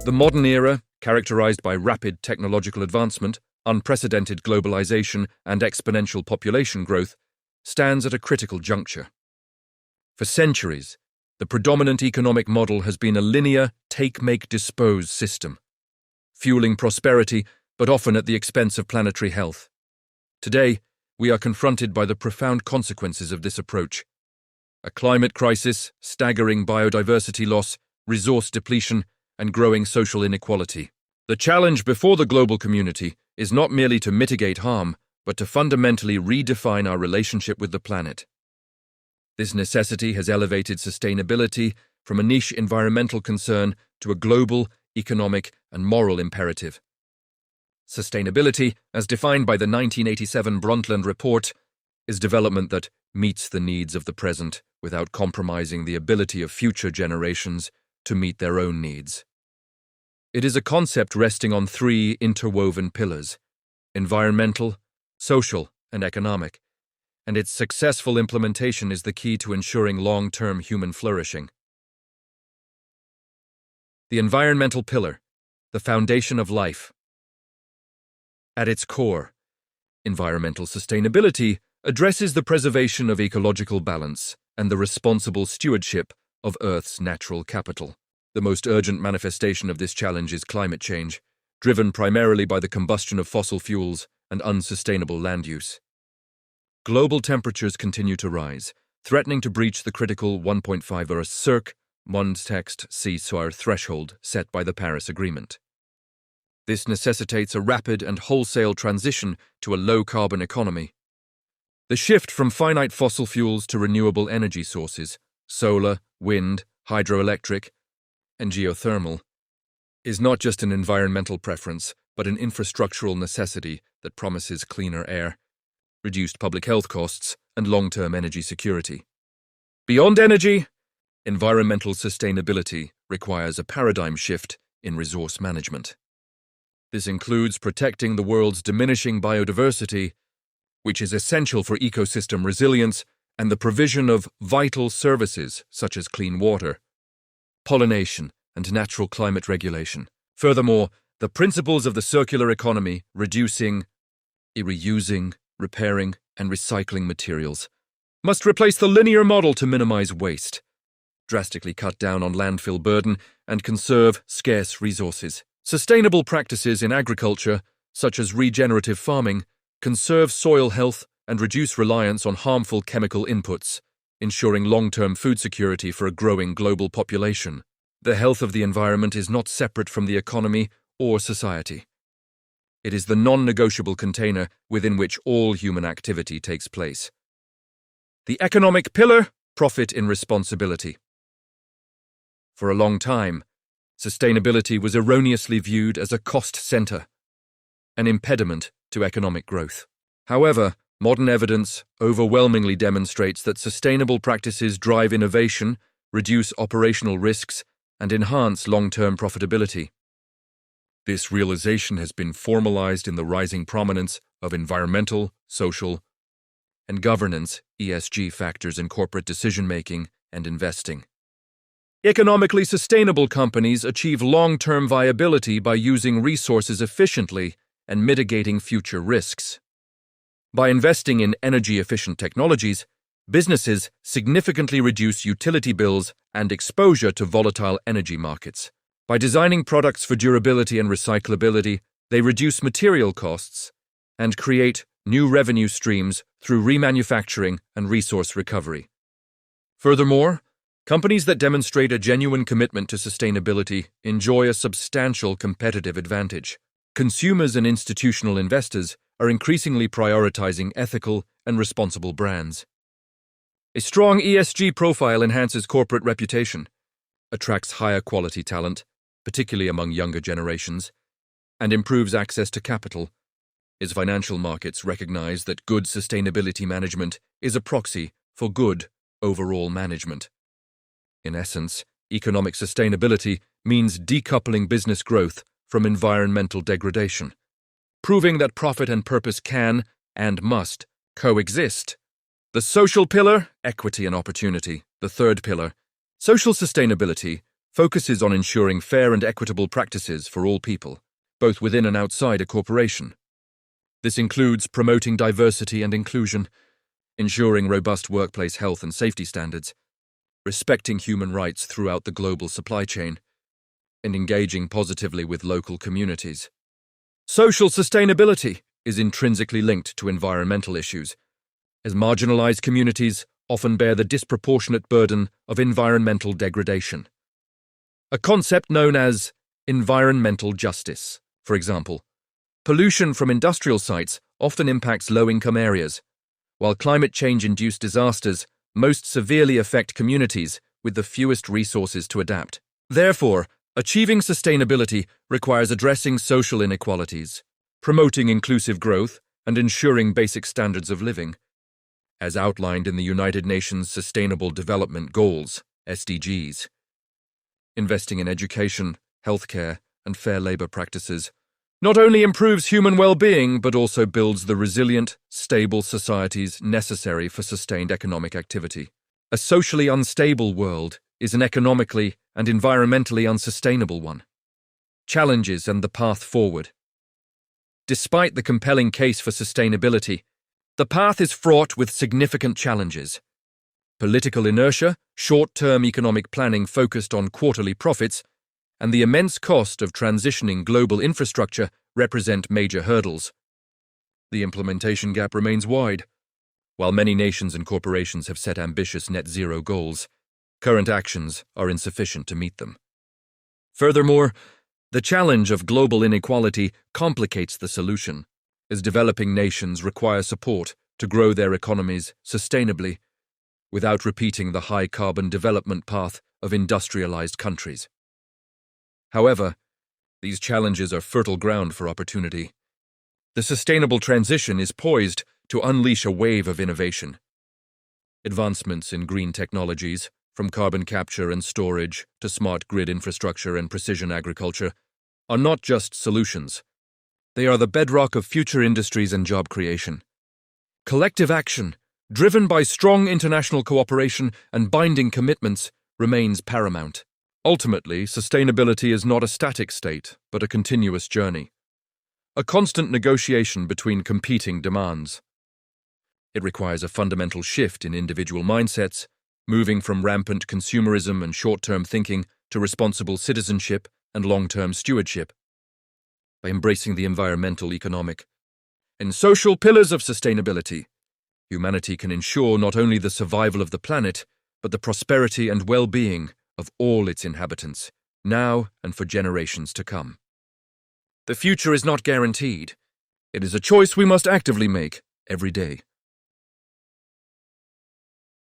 The modern era, characterized by rapid technological advancement, unprecedented globalization, and exponential population growth, stands at a critical juncture. For centuries, the predominant economic model has been a linear take-make-dispose system, fueling prosperity but often at the expense of planetary health. Today, we are confronted by the profound consequences of this approach. A climate crisis, staggering biodiversity loss, resource depletion, and growing social inequality. The challenge before the global community is not merely to mitigate harm, but to fundamentally redefine our relationship with the planet. This necessity has elevated sustainability from a niche environmental concern to a global, economic, and moral imperative. Sustainability, as defined by the 1987 Brundtland Report, is development that meets the needs of the present without compromising the ability of future generations to meet their own needs. It is a concept resting on three interwoven pillars: environmental, social, and economic, and its successful implementation is the key to ensuring long-term human flourishing. The environmental pillar, the foundation of life. At its core, environmental sustainability addresses the preservation of ecological balance and the responsible stewardship of Earth's natural capital. The most urgent manifestation of this challenge is climate change, driven primarily by the combustion of fossil fuels and unsustainable land use. Global temperatures continue to rise, threatening to breach the critical 1.5 circ Mondtext-C threshold set by the Paris Agreement. This necessitates a rapid and wholesale transition to a low-carbon economy. The shift from finite fossil fuels to renewable energy sources, solar, wind, hydroelectric, and geothermal, is not just an environmental preference, but an infrastructural necessity that promises cleaner air, reduced public health costs, and long-term energy security. Beyond energy, environmental sustainability requires a paradigm shift in resource management. This includes protecting the world's diminishing biodiversity, which is essential for ecosystem resilience and the provision of vital services such as clean water, pollination, and natural climate regulation. Furthermore, the principles of the circular economy, reusing, repairing, and recycling materials, must replace the linear model to minimize waste, drastically cut down on landfill burden, and conserve scarce resources. Sustainable practices in agriculture, such as regenerative farming, conserve soil health and reduce reliance on harmful chemical inputs, ensuring long-term food security for a growing global population. The health of the environment is not separate from the economy or society. It is the non-negotiable container within which all human activity takes place. The economic pillar, profit in responsibility. For a long time, sustainability was erroneously viewed as a cost center, an impediment to economic growth. However, modern evidence overwhelmingly demonstrates that sustainable practices drive innovation, reduce operational risks, and enhance long-term profitability. This realization has been formalized in the rising prominence of environmental, social, and governance (ESG) factors in corporate decision-making and investing. Economically sustainable companies achieve long-term viability by using resources efficiently and mitigating future risks. By investing in energy-efficient technologies, businesses significantly reduce utility bills and exposure to volatile energy markets. By designing products for durability and recyclability, they reduce material costs and create new revenue streams through remanufacturing and resource recovery. Furthermore, companies that demonstrate a genuine commitment to sustainability enjoy a substantial competitive advantage. Consumers and institutional investors are increasingly prioritizing ethical and responsible brands. A strong ESG profile enhances corporate reputation, attracts higher quality talent, particularly among younger generations, and improves access to capital, as financial markets recognize that good sustainability management is a proxy for good overall management. In essence, economic sustainability means decoupling business growth from environmental degradation, proving that profit and purpose can and must coexist. The social pillar, equity and opportunity. The third pillar, social sustainability, focuses on ensuring fair and equitable practices for all people, both within and outside a corporation. This includes promoting diversity and inclusion, ensuring robust workplace health and safety standards, respecting human rights throughout the global supply chain, and engaging positively with local communities. Social sustainability is intrinsically linked to environmental issues, as marginalized communities often bear the disproportionate burden of environmental degradation. A concept known as environmental justice, for example, pollution from industrial sites often impacts low-income areas, while climate change-induced disasters most severely affect communities with the fewest resources to adapt. Therefore, achieving sustainability requires addressing social inequalities, promoting inclusive growth, and ensuring basic standards of living. As outlined in the United Nations Sustainable Development Goals, SDGs. Investing in education, healthcare, and fair labor practices not only improves human well-being but also builds the resilient, stable societies necessary for sustained economic activity. A socially unstable world is an economically and environmentally unsustainable one. Challenges and the path forward. Despite the compelling case for sustainability, the path is fraught with significant challenges. Political inertia, short-term economic planning focused on quarterly profits, and the immense cost of transitioning global infrastructure represent major hurdles. The implementation gap remains wide. While many nations and corporations have set ambitious net-zero goals, current actions are insufficient to meet them. Furthermore, the challenge of global inequality complicates the solution, as developing nations require support to grow their economies sustainably without repeating the high-carbon development path of industrialized countries. However, these challenges are fertile ground for opportunity. The sustainable transition is poised to unleash a wave of innovation. Advancements in green technologies, from carbon capture and storage to smart grid infrastructure and precision agriculture, are not just solutions. They are the bedrock of future industries and job creation. Collective action, driven by strong international cooperation and binding commitments, remains paramount. Ultimately, sustainability is not a static state, but a continuous journey. A constant negotiation between competing demands. It requires a fundamental shift in individual mindsets, moving from rampant consumerism and short-term thinking to responsible citizenship and long-term stewardship. By embracing the environmental, economic, and social pillars of sustainability, humanity can ensure not only the survival of the planet, but the prosperity and well-being of all its inhabitants, now and for generations to come. The future is not guaranteed. It is a choice we must actively make every day.